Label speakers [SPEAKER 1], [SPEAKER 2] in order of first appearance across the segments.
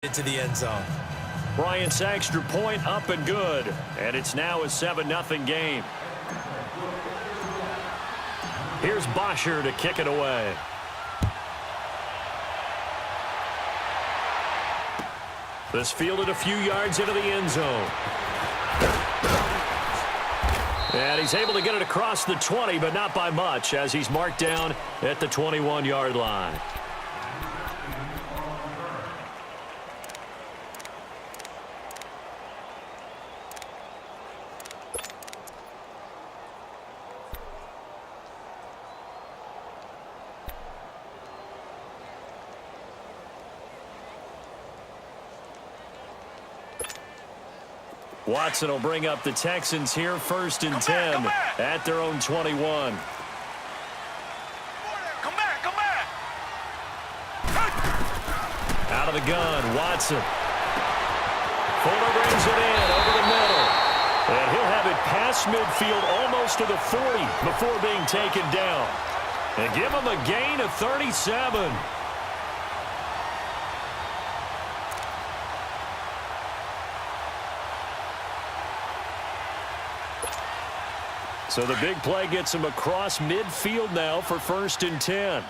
[SPEAKER 1] into the end zone.
[SPEAKER 2] Bryant's extra point up and good. And it's now a 7-0 game. Here's Bosher to kick it away. This fielded a few yards into the end zone. And he's able to get it across the 20, but not by much, as he's marked down at the 21-yard line. Watson will bring up the Texans here, 1st and 10 at their own 21. Out of the gun, Watson. Fuller brings it in over the middle. And he'll have it past midfield almost to the 40 before being taken down. And give him a gain of 37. So the big play gets him across midfield now for 1st and 10.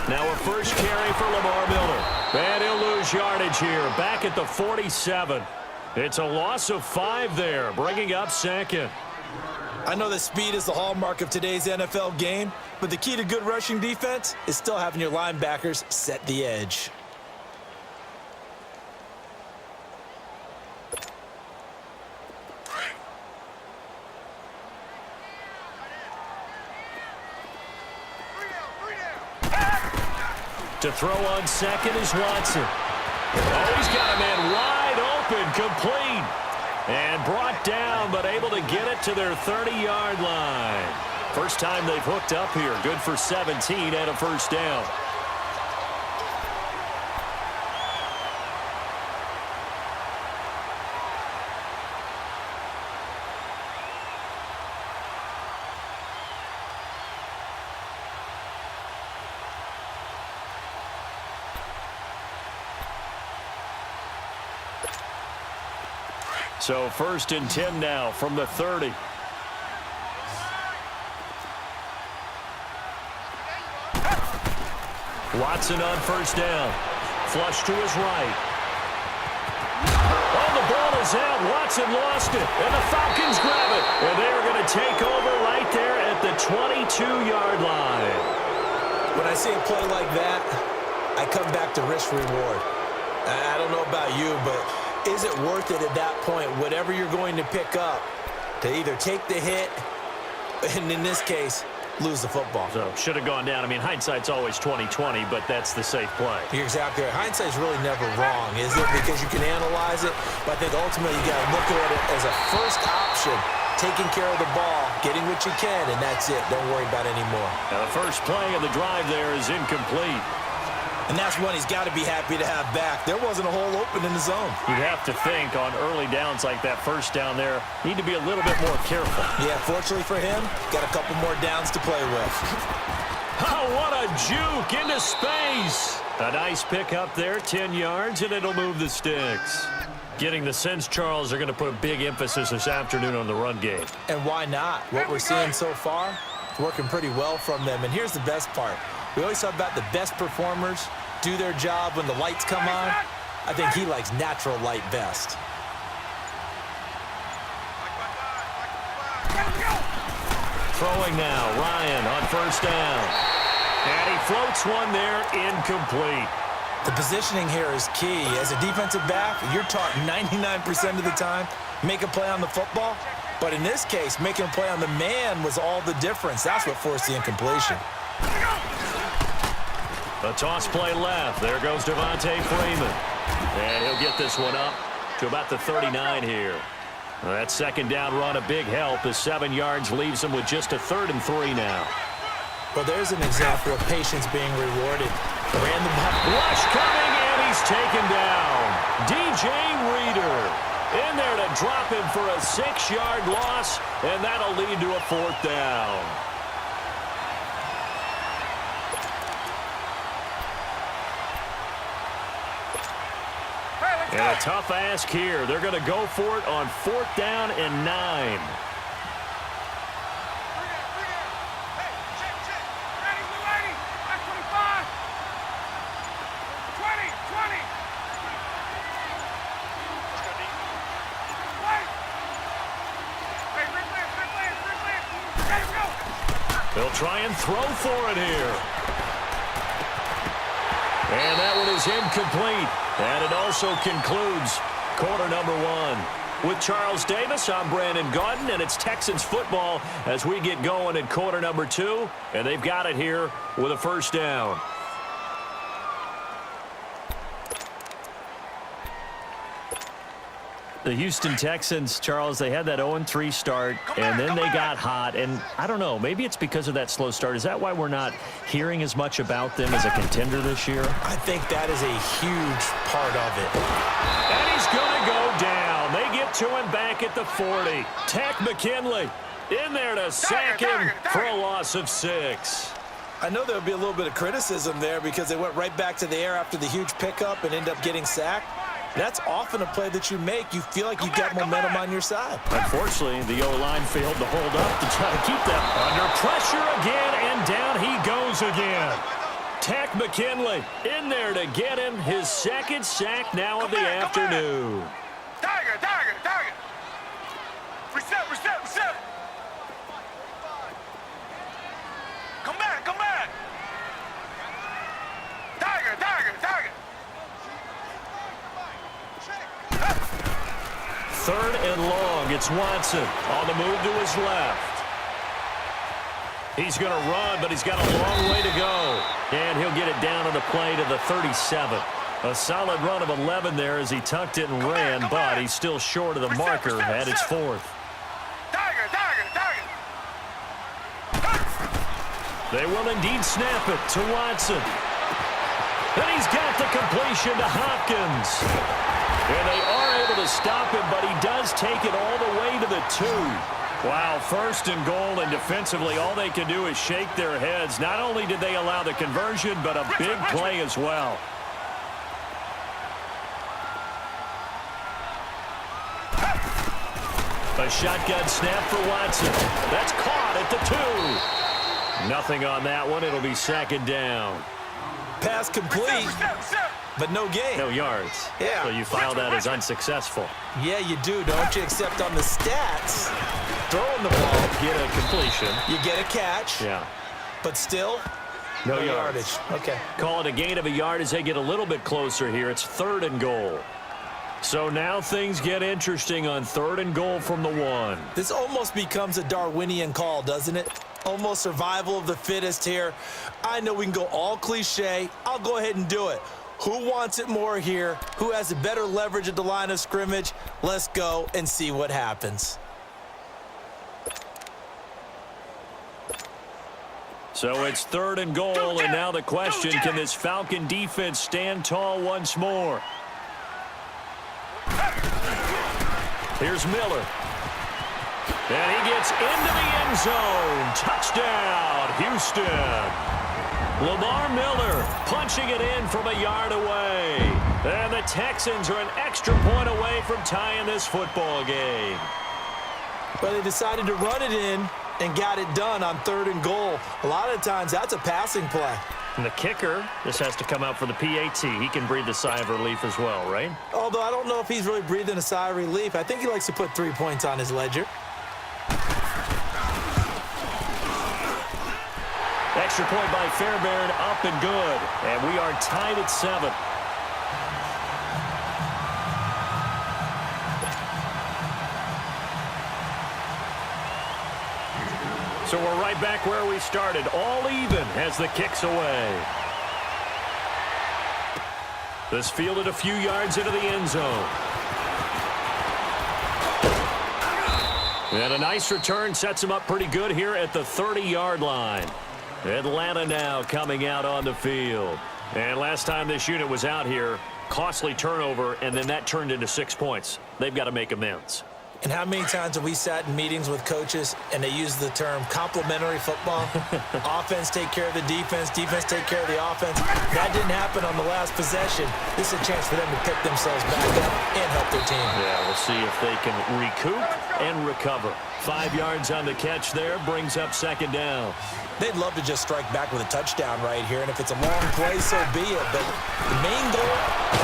[SPEAKER 2] Now a first carry for Lamar Miller. And he'll lose yardage here, back at the 47. It's a loss of 5 there, bringing up 2nd.
[SPEAKER 1] I know that speed is the hallmark of today's NFL game, but the key to good rushing defense is still having your linebackers set the edge.
[SPEAKER 2] To throw on 2nd is Watson. Oh, he's got a man wide open, complete. And brought down, but able to get it to their 30-yard line. First time they've hooked up here. Good for 17 and a first down. So 1st and 10 now from the 30. Watson on 1st down. Flush to his right. Oh, the ball is out. Watson lost it. And the Falcons grab it. And they're going to take over right there at the 22-yard line.
[SPEAKER 1] When I see a play like that, I come back to risk reward. I don't know about you, but is it worth it at that point, whatever you're going to pick up, to either take the hit, and in this case, lose the football?
[SPEAKER 2] So, should have gone down. I mean, hindsight's always 20/20, but that's the safe play.
[SPEAKER 1] You're exactly right. Hindsight's really never wrong, is it? Because you can analyze it, but I think ultimately you got to look at it as a first option, taking care of the ball, getting what you can, and that's it. Don't worry about it anymore.
[SPEAKER 2] Now, the first play of the drive there is incomplete.
[SPEAKER 1] And that's one he's got to be happy to have back. There wasn't a hole open in the zone.
[SPEAKER 2] You'd have to think on early downs like that first down there, need to be a little bit more careful.
[SPEAKER 1] Yeah, fortunately for him, got a couple more downs to play with.
[SPEAKER 2] Oh, what a juke into space. A nice pick up there, 10 yards, and it'll move the sticks. Getting the sense, Charles, are going to put a big emphasis this afternoon on the run game.
[SPEAKER 1] And why not? What we're seeing so far, it's working pretty well from them. And here's the best part. We always talk about the best performers do their job when the lights come on. I think he likes natural light best.
[SPEAKER 2] Throwing now, Ryan on 1st down. And he floats one there, incomplete.
[SPEAKER 1] The positioning here is key. As a defensive back, you're taught 99% of the time, make a play on the football. But in this case, making a play on the man was all the difference. That's what forced the incompletion.
[SPEAKER 2] A toss play left. There goes Devontae Freeman. And he'll get this one up to about the 39 here. That 2nd down run, a big help. The 7 yards leaves him with just a 3rd and 3 now.
[SPEAKER 1] Well, there's an example of patience being rewarded. Ran the ball.
[SPEAKER 2] Rush coming, and he's taken down. DJ Reader in there to drop him for a 6-yard loss, and that'll lead to a 4th down. And a tough ask here. They're going to go for it on 4th down and 9. They'll try and throw for it here. And that one is incomplete. And it also concludes quarter number 1. With Charles Davis, I'm Brandon Gaudin, and it's Texans football as we get going in quarter number 2. And they've got it here with a first down. The Houston Texans, Charles, they had that 0-3 start, and then they got hot. And I don't know, maybe it's because of that slow start. Is that why we're not hearing as much about them as a contender this year?
[SPEAKER 1] I think that is a huge part of it.
[SPEAKER 2] And he's going to go down. They get to him back at the 40. Takk McKinley in there to sack him for a loss of 6.
[SPEAKER 1] I know there'll be a little bit of criticism there because they went right back to the air after the huge pickup and end up getting sacked. That's often a play that you make. You feel like you've got momentum on your side.
[SPEAKER 2] Unfortunately, the O-line failed to hold up to try to keep them under pressure again, and down he goes again. Takk McKinley in there to get him his 2nd sack now of the afternoon.
[SPEAKER 3] Tiger. Reset. Come back. Tiger.
[SPEAKER 2] 3rd and long. It's Watson on the move to his left. He's going to run, but he's got a long way to go. And he'll get it down on the play to the 37. A solid run of 11 there as he tucked it and ran, but he's still short of the marker at its 4th.
[SPEAKER 3] Tiger.
[SPEAKER 2] They will indeed snap it to Watson. And he's got the completion to Hopkins. And they are able to stop him, but he does take it all the way to the 2. Wow, 1st and goal, and defensively all they can do is shake their heads. Not only did they allow the conversion, but a big play as well. A shotgun snap for Watson. That's caught at the 2. Nothing on that one. It'll be 2nd down.
[SPEAKER 1] Pass complete, but no gain.
[SPEAKER 2] No yards.
[SPEAKER 1] Yeah.
[SPEAKER 2] So you file that as unsuccessful.
[SPEAKER 1] Yeah, you do, don't you? Except on the stats, throwing the ball,
[SPEAKER 2] Get a completion.
[SPEAKER 1] you get a catch,
[SPEAKER 2] Yeah.
[SPEAKER 1] but still,
[SPEAKER 2] No
[SPEAKER 1] yardage. Okay.
[SPEAKER 2] Call it a gain of a yard as they get a little bit closer here. It's 3rd and goal. So now things get interesting on 3rd and goal from the 1.
[SPEAKER 1] This almost becomes a Darwinian call, doesn't it? Almost survival of the fittest here. I know we can go all cliche. I'll go ahead and do it. Who wants it more here? Who has a better leverage at the line of scrimmage? Let's go and see what happens.
[SPEAKER 2] So it's 3rd and goal, and now the question, can this Falcon defense stand tall once more? Here's Miller. And he gets into the end zone. Touchdown, Houston. Lamar Miller punching it in from a yard away. And the Texans are an extra point away from tying this football game.
[SPEAKER 1] But they decided to run it in and got it done on 3rd and goal. A lot of times that's a passing play.
[SPEAKER 2] And the kicker, this has to come out for the PAT. He can breathe a sigh of relief as well, right?
[SPEAKER 1] Although I don't know if he's really breathing a sigh of relief. I think he likes to put 3 points on his ledger.
[SPEAKER 2] Extra point by Fairbairn, up and good. And we are tied at 7. So we're right back where we started, all even as the kick's away. This fielded a few yards into the end zone. And a nice return sets him up pretty good here at the 30-yard line. Atlanta now coming out on the field. And last time this unit was out here, costly turnover, and then that turned into 6 points. They've got to make amends.
[SPEAKER 1] And how many times have we sat in meetings with coaches and they use the term complementary football? Offense take care of the defense, defense take care of the offense. That didn't happen on the last possession. This is a chance for them to pick themselves back up and help their team.
[SPEAKER 2] Yeah, we'll see if they can recoup and recover. 5 yards on the catch there, brings up second down.
[SPEAKER 1] They'd love to just strike back with a touchdown right here, and if it's a long play, so be it. But the main goal,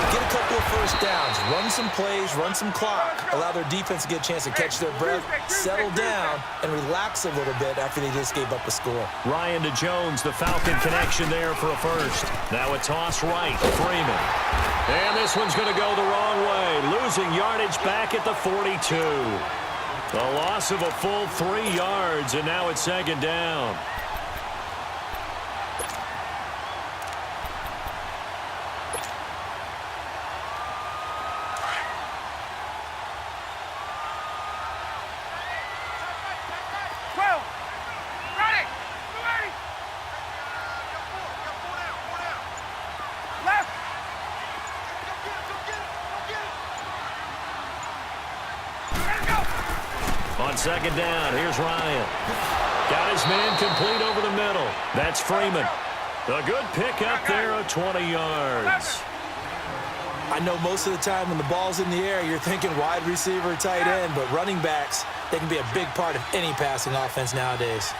[SPEAKER 1] get a couple of first downs, run some plays, run some clock, allow their defense to get a chance to catch their breath, settle down, and relax a little bit after they just gave up a score.
[SPEAKER 2] Ryan to Jones, the Falcon connection there for a first. Now a toss right, Freeman. And this one's going to go the wrong way, losing yardage back at the 42. A loss of a full 3 yards, and now it's second down. On second down, here's Ryan. Got his man complete over the middle. That's Freeman. A good pick up there of 20 yards.
[SPEAKER 1] I know most of the time when the ball's in the air, you're thinking wide receiver, tight end, but running backs, they can be a big part of any passing offense nowadays.